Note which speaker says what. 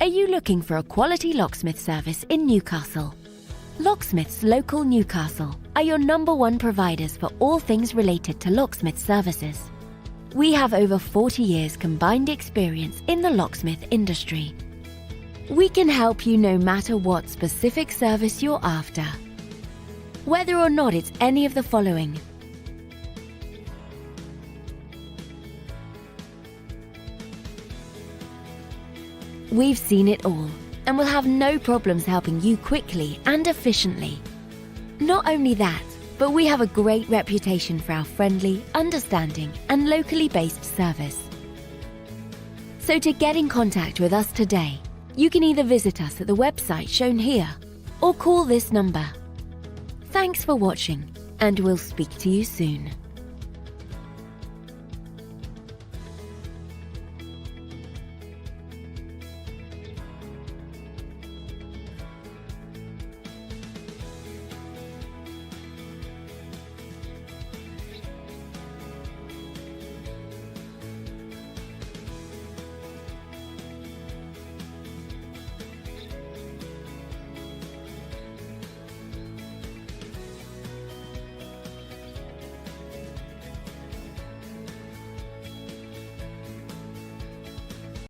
Speaker 1: Are you looking for a quality locksmith service in Newcastle? Locksmiths Local Newcastle are your #1 providers for all things related to locksmith services. We have over 40 years combined experience in the locksmith industry. We can help you no matter what specific service you're after. Whether or not it's any of the following: we've seen it all and will have no problems helping you quickly and efficiently. Not only that, but we have a great reputation for our friendly, understanding, and locally based service. So to get in contact with us today, you can either visit us at the website shown here or call this number. Thanks for watching, and we'll speak to you soon.